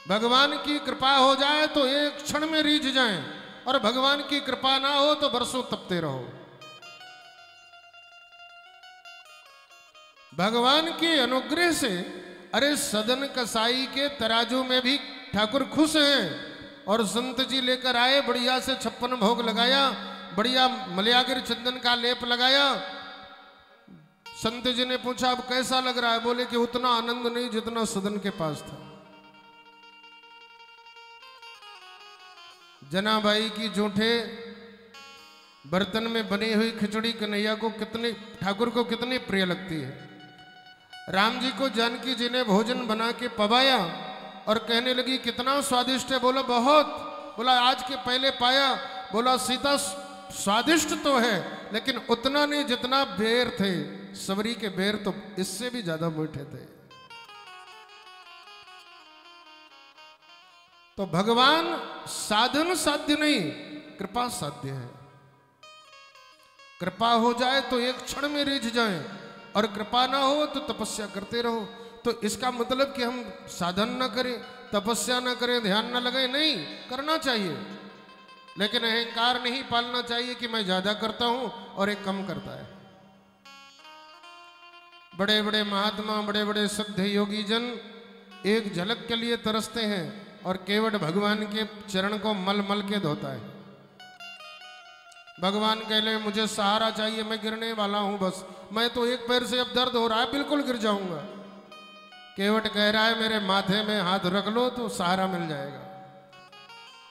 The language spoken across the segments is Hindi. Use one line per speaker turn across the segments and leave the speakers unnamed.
भगवान की कृपा हो जाए तो एक क्षण में रीझ जाएं, और भगवान की कृपा ना हो तो बरसों तपते रहो। भगवान के अनुग्रह से अरे सदन कसाई के तराजू में भी ठाकुर खुश हैं। और संत जी लेकर आए, बढ़िया से 56 भोग लगाया, बढ़िया मलयागिर चंदन का लेप लगाया। संत जी ने पूछा अब कैसा लग रहा है? बोले कि उतना आनंद नहीं जितना सदन के पास था। जनाबाई की जूठे बर्तन में बनी हुई खिचड़ी कन्हैया को कितनी, ठाकुर को कितनी प्रिय लगती है। राम जी को जानकी जी ने भोजन बना के पवाया और कहने लगी कितना स्वादिष्ट है। बोला बहुत। बोला आज के पहले पाया। बोला सीता स्वादिष्ट तो है लेकिन उतना नहीं जितना बेर थे, सबरी के बेर तो इससे भी ज्यादा मीठे थे। तो भगवान साधन साध्य नहीं, कृपा साध्य है। कृपा हो जाए तो एक क्षण में रिझ जाए, और कृपा ना हो तो तपस्या करते रहो। तो इसका मतलब कि हम साधन ना करें, तपस्या ना करें, ध्यान ना लगाए, नहीं करना चाहिए। लेकिन अहंकार नहीं पालना चाहिए कि मैं ज्यादा करता हूं और एक कम करता है। बड़े बड़े महात्मा, बड़े बड़े सिद्ध योगी जन एक झलक के लिए तरसते हैं और केवट भगवान के चरण को मल मल के धोता है। भगवान कह ले मुझे सहारा चाहिए, मैं गिरने वाला हूं, बस मैं तो एक पैर से अब दर्द हो रहा है, बिल्कुल गिर जाऊंगा। केवट कह रहा है मेरे माथे में हाथ रख लो तो सहारा मिल जाएगा।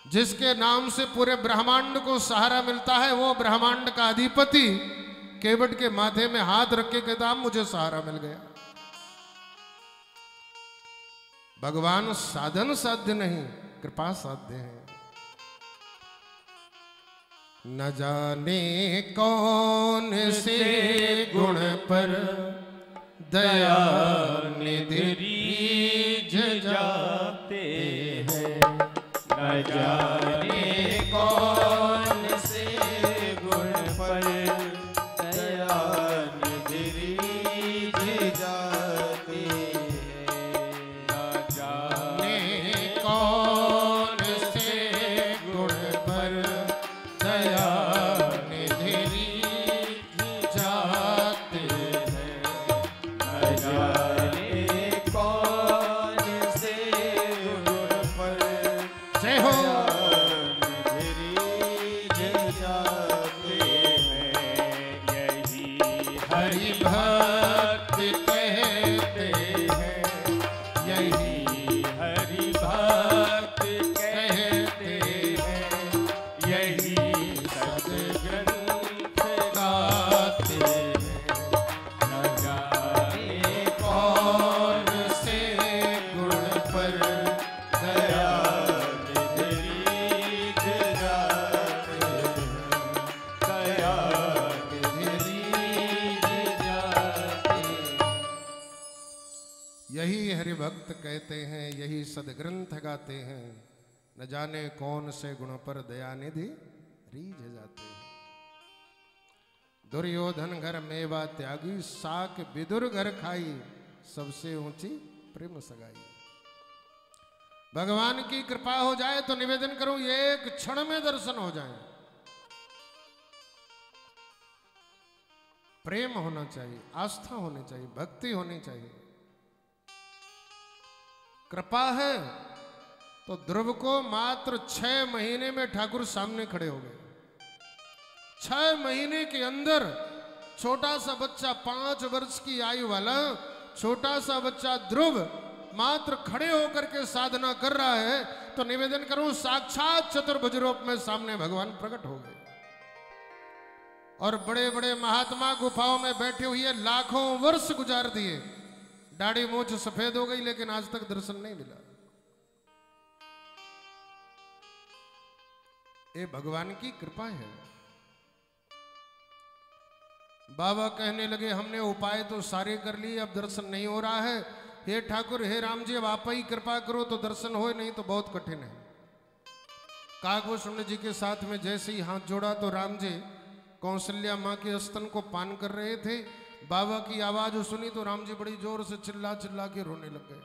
जिसके नाम से पूरे ब्रह्मांड को सहारा मिलता है वो ब्रह्मांड का अधिपति केवट के माथे में हाथ रख के कहता मुझे सहारा मिल गया। भगवान साधन साध्य नहीं, कृपा साध्य है। न जाने कौन से गुण पर दया निधि रीझ जाते हैं। न जाने कौन से गुण पर दया निधि रीझ जाते हैं। न जाने कौन से गुण पर दया निधि रीझ जाते हैं। न जाने कौन से गुण पर जय हो हरि भक्त कहते हैं, यही हरि भक्त कहते हैं, यही सद्ग्रंथ गाते हैं। न जाने कौन से गुण पर दया निधि रीझ जाते हैं, दया निधि रीझ जाते हैं। यही हरिभक्त कहते हैं, यही सदग्रंथ गाते हैं, न जाने कौन से गुण पर दया निधि रीझ जाते हैं। दुर्योधन घर मेवा त्यागी, साक विदुर घर खाई, सबसे ऊंची प्रेम सगाई। भगवान की कृपा हो जाए तो निवेदन करूं एक क्षण में दर्शन हो जाए। प्रेम होना चाहिए, आस्था होनी चाहिए, भक्ति होनी चाहिए। कृपा है तो ध्रुव को मात्र 6 महीने में ठाकुर सामने खड़े हो गए। 6 महीने के अंदर छोटा सा बच्चा, 5 वर्ष की आयु वाला छोटा सा बच्चा ध्रुव मात्र खड़े होकर के साधना कर रहा है। तो निवेदन करूं साक्षात चतुर्भुज रूप में सामने भगवान प्रकट हो गए। और बड़े बड़े महात्मा गुफाओं में बैठे हुए लाखों वर्ष गुजार दिए, दाढ़ी मूंछ सफेद हो गई लेकिन आज तक दर्शन नहीं मिला। ये भगवान की कृपा है। बाबा कहने लगे हमने उपाय तो सारे कर लिए, अब दर्शन नहीं हो रहा है। हे ठाकुर, हे राम जी, अब आप ही कृपा करो तो दर्शन हो, नहीं तो बहुत कठिन है। काकभूषण जी के साथ में जैसे ही हाथ जोड़ा तो राम जी कौशल्या माँ के स्तन को पान कर रहे थे। बाबा की आवाज सुनी तो राम जी बड़ी जोर से चिल्ला चिल्ला के रोने लग गए।